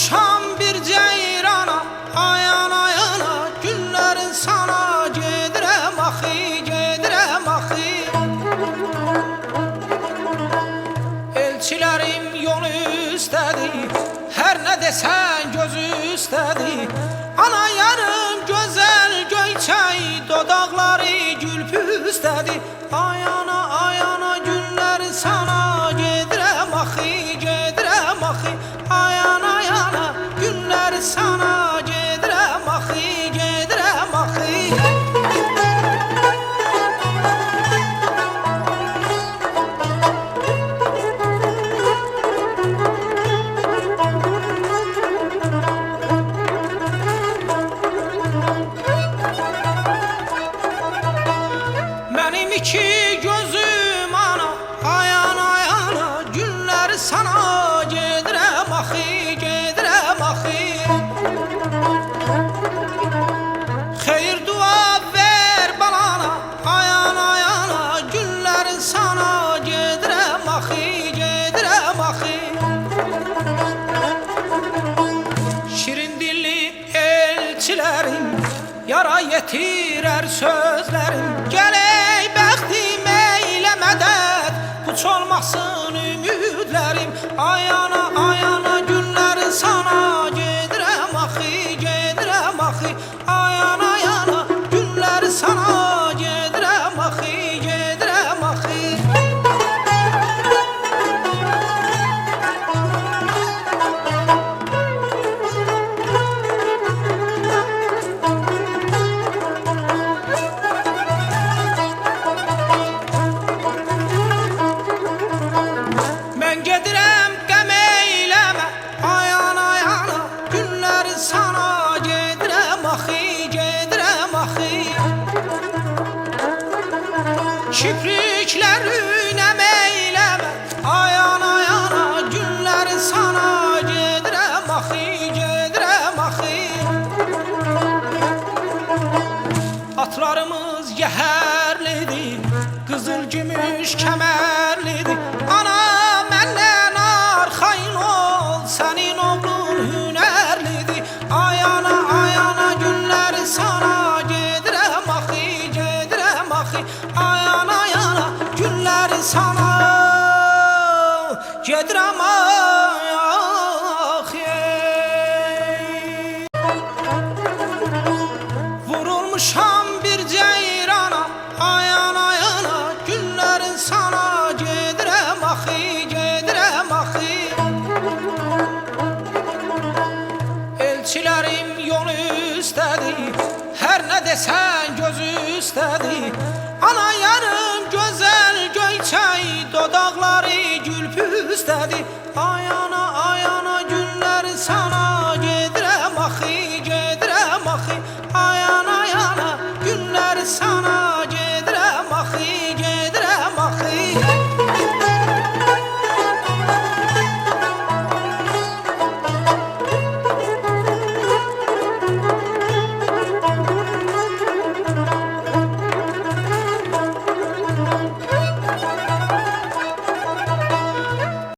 Vurulmuşam bir ceyrana, ayana yana, günlerin sana gedirem axı, gedirem axı. Elçilerim yolu istedi, her ne desen gözü istedi. Ana yarım güzel göyçay, dodakları gül püstedi. Ayana ayana günlerin sana gedirem axı, gedirem axı. Ayana ayana günlerin sana gedirem axı, gedirem axı. Benim iki gözüm ana, ayana ayana, günler sana gedirem axı, gedirem axı. Xeyir dua ver bana, ayana ayana, günlerin sana gedirem axı, gedirem axı. Şirin dilli elçilerim, yara yetirer sözlerim. Gələk bəxtim eylə mədəd, puç olmasın ümidlərim. Ayana ayana günlərin sana gedirəm axı, gedirəm axı. Ayana ayana günlərin sana gedirəm axı, gedirəm axı. Ben gedirem qəm eyləmə, ayana ayana, günlərin sana gedirəm axı, gedirəm axı. Kipriklərin əm eyləmə, ayana ayana, günlərin sana gedirəm axı, gedirəm axı. Atlarımız yəhərlidir, qızıl gümüş kəmərlidir. Ana məndən arxayın ol, sənin oğlun hünərlidir. Ayana ayana günlərin sana gedirəm axı, gedirəm axı. Ayana ayana günlərin sana gedirəm axı. Vurulmuşam bir ceyrana, ayana ayana, günlerin sana gedirem axı, gedirem axı. Elçilerim yolu istedi, her ne desen gözü istedi. Ana yarım güzel göyçay, dodakları gül püstedi.